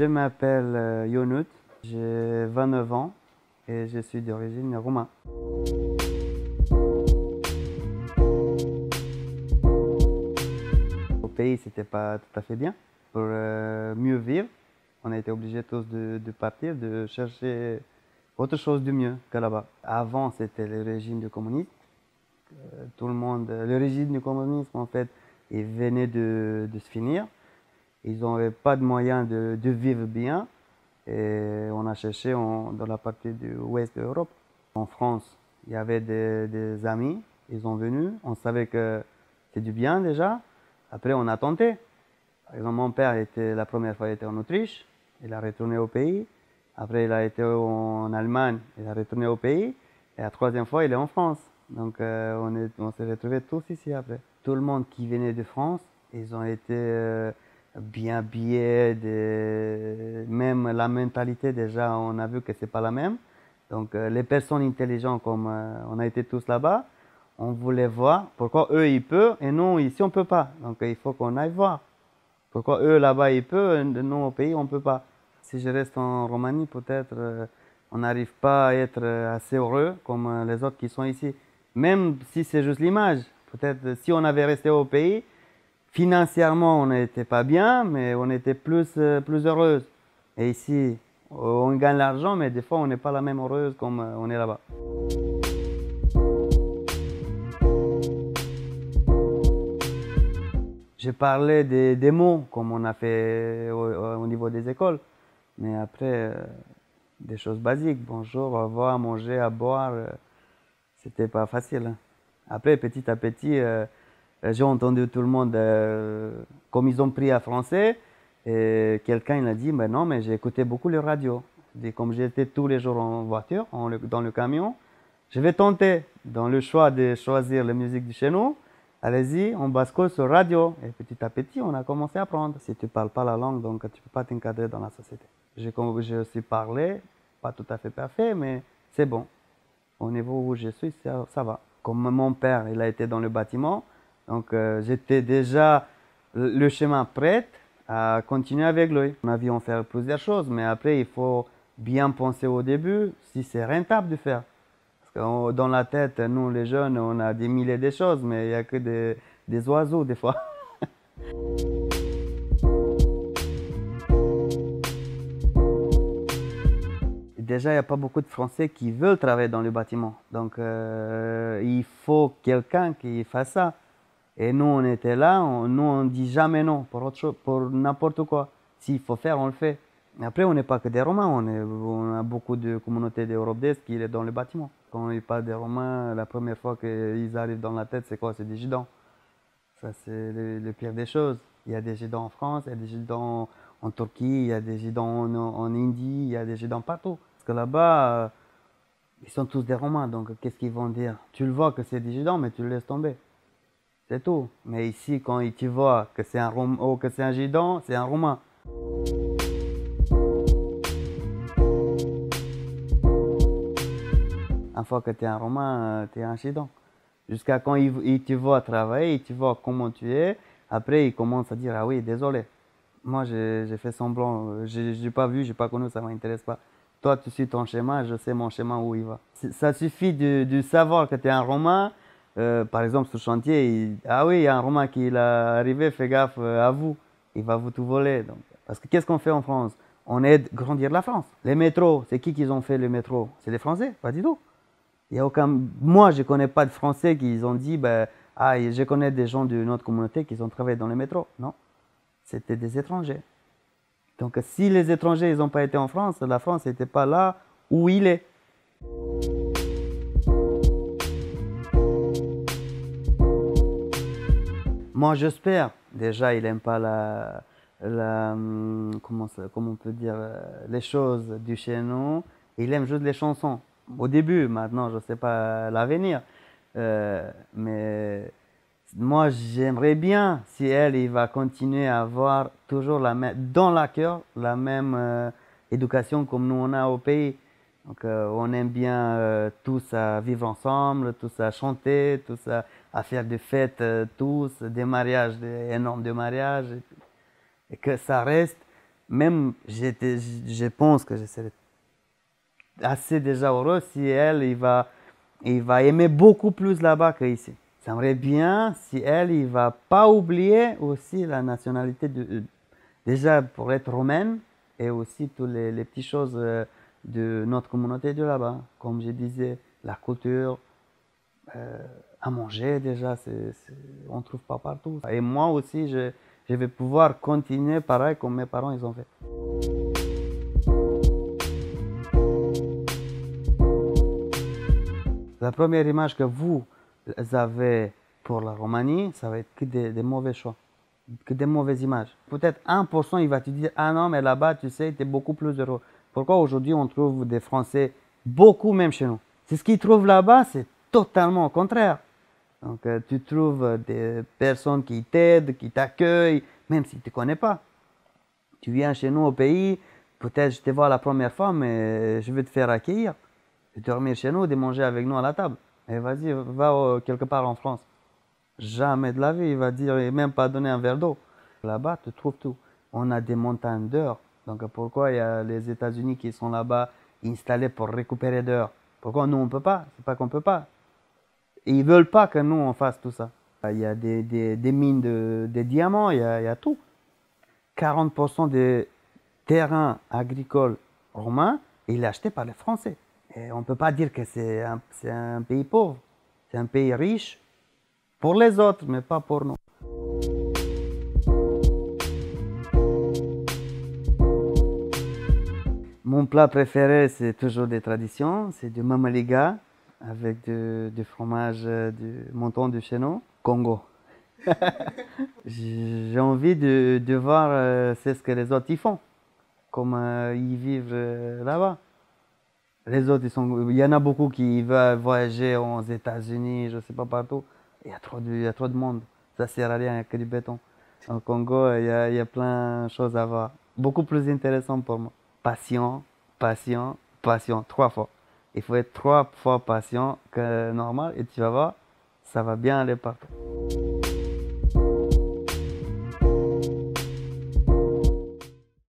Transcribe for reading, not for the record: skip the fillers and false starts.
Je m'appelle Yonut, j'ai 29 ans et je suis d'origine roumaine. Au pays, c'était pas tout à fait bien. Pour mieux vivre, on a été obligés tous de partir, de chercher autre chose de mieux que là-bas. Avant, c'était le régime du communisme. Tout le monde, le régime du communisme, en fait, il venait de se finir. Ils n'avaient pas de moyens de vivre bien. Et on a cherché dans la partie de l'ouest de l'Europe. En France, il y avait des amis, ils sont venus. On savait que c'est du bien déjà. Après, on a tenté. Par exemple, mon père, la première fois, il était en Autriche. Il a retourné au pays. Après, il a été en Allemagne. Il a retourné au pays. Et la troisième fois, il est en France. Donc, on s'est retrouvés tous ici après. Tout le monde qui venait de France, ils ont été bien habillés. Même la mentalité, déjà, on a vu que c'est pas la même. Donc, les personnes intelligentes, comme on a été tous là-bas, on voulait voir pourquoi eux, ils peuvent et nous, ici, on ne peut pas. Donc, il faut qu'on aille voir. Pourquoi eux, là-bas, ils peuvent et nous, au pays, on ne peut pas. Si je reste en Roumanie, peut-être on n'arrive pas à être assez heureux comme les autres qui sont ici. Même si c'est juste l'image. Peut-être si on avait resté au pays, financièrement, on n'était pas bien, mais on était plus heureuse. Et ici, on gagne l'argent, mais des fois, on n'est pas la même heureuse comme on est là-bas. Je parlais des mots, comme on a fait au niveau des écoles. Mais après, des choses basiques. Bonjour, au revoir, manger, à boire, c'était pas facile. Hein. Après, petit à petit, j'ai entendu tout le monde, comme ils ont pris à français, et quelqu'un il a dit, ben non, mais j'ai écouté beaucoup le radio. Et comme j'étais tous les jours en voiture, dans le camion, je vais tenter dans le choix de choisir la musique de chez nous. Allez-y, on bascule sur radio. Et petit à petit, on a commencé à apprendre. Si tu ne parles pas la langue, donc tu ne peux pas t'encadrer dans la société. J'ai aussi parlé, pas tout à fait parfait, mais c'est bon. Au niveau où je suis, ça va. Comme mon père, il a été dans le bâtiment, donc j'étais déjà le chemin prêt à continuer avec lui. On a vu en faire plusieurs choses, mais après, il faut bien penser au début si c'est rentable de faire. Parce que dans la tête, nous les jeunes, on a des milliers de choses, mais il n'y a que des oiseaux des fois. Déjà, il n'y a pas beaucoup de Français qui veulent travailler dans le bâtiment. Donc, il faut quelqu'un qui fasse ça. Et nous, on était là, nous, on ne dit jamais non pour autre chose, pour n'importe quoi. S'il faut faire, on le fait. Et après, on n'est pas que des Romains, on a beaucoup de communautés d'Europe de l'Est qui sont dans le bâtiment. Quand ils parlent des Romains, la première fois qu'ils arrivent dans la tête, c'est quoi? C'est des Gitans. Ça, c'est le pire des choses. Il y a des Gitans en France, il y a des Gitans en Turquie, il y a des Gitans en Indie, il y a des Gitans partout. Parce que là-bas, ils sont tous des Romains, donc qu'est-ce qu'ils vont dire? Tu le vois que c'est des Gitans, mais tu le laisses tomber. C'est tout. Mais ici, quand tu vois que c'est un Gitan, c'est un Romain. Une fois que tu es un Romain, tu es un Gitan. Jusqu'à quand il te voit travailler, il te voit comment tu es, après il commence à dire ah oui, désolé. Moi j'ai fait semblant, j'ai pas vu, j'ai pas connu, ça m'intéresse pas. Toi tu suis ton schéma, je sais mon schéma où il va. Ça suffit de savoir que tu es un Romain. Par exemple sur le chantier, ah oui, il y a un Romain qui est arrivé, fais gaffe à vous, il va vous tout voler. Donc. Parce que qu'est-ce qu'on fait en France? On aide à grandir la France. Les métros, c'est qui ont fait les métros? C'est les Français? Pas du tout. Il y a aucun... Moi, je ne connais pas de Français qui ont dit je connais des gens de notre communauté qui ont travaillé dans le métro. Non, c'était des étrangers. Donc, si les étrangers n'ont pas été en France, la France n'était pas là où il est. Moi, j'espère. Déjà, il n'aime pas comment on peut dire, les choses du chez nous. Il aime juste les chansons. Au début, maintenant, je ne sais pas l'avenir. Mais moi, j'aimerais bien si il va continuer à avoir toujours dans la cœur la même éducation comme nous on a au pays. Donc, on aime bien tous à vivre ensemble, tous à chanter, tous à faire des fêtes, tous des mariages, des énormes de mariages, et que ça reste Même, je pense que je serais assez déjà heureux si elle, il va aimer beaucoup plus là-bas qu'ici. J'aimerais bien si elle, il va pas oublier aussi la nationalité déjà pour être romaine et aussi toutes les petites choses de notre communauté de là-bas. Comme je disais, la culture, à manger déjà, on ne trouve pas partout. Et moi aussi, je vais pouvoir continuer pareil comme mes parents ils ont fait. La première image que vous avez pour la Roumanie, ça va être que des mauvais choix, que des mauvaises images. Peut-être 1%, il va te dire, ah non, mais là-bas, tu sais, tu es beaucoup plus heureux. Pourquoi aujourd'hui on trouve des Français, beaucoup même chez nous. C'est ce qu'ils trouvent là-bas, c'est totalement au contraire. Donc tu trouves des personnes qui t'aident, qui t'accueillent, même si tu ne connais pas. Tu viens chez nous au pays, peut-être je te vois la première fois, mais je vais te faire accueillir. De dormir chez nous, de manger avec nous à la table. Et vas-y, va quelque part en France. Jamais de la vie, il va dire, et même pas donner un verre d'eau. Là-bas, tu trouves tout. On a des montagnes d'heures. Donc pourquoi il y a les États-Unis qui sont là-bas installés pour récupérer d'heures? Pourquoi nous on ne peut pas? C'est pas qu'on ne peut pas. Et ils ne veulent pas que nous on fasse tout ça. Il y a des mines de diamants, il y a tout. 40% des terrains agricoles romains, il est acheté par les Français. Et on ne peut pas dire que c'est un pays pauvre. C'est un pays riche pour les autres, mais pas pour nous. Mon plat préféré, c'est toujours des traditions. C'est du mamaliga avec du fromage du monton de chez nous, Congo. J'ai envie de voir c'est ce que les autres y font, comment ils vivent là-bas. Les autres, il y en a beaucoup qui veulent voyager aux États-Unis, je ne sais pas partout. Il y a trop de monde. Ça ne sert à rien, il n'y a que du béton. Au Congo, il y a plein de choses à voir. Beaucoup plus intéressant pour moi. Patient, patient, patient, 3 fois. Il faut être 3 fois patient que normal et tu vas voir, ça va bien aller partout.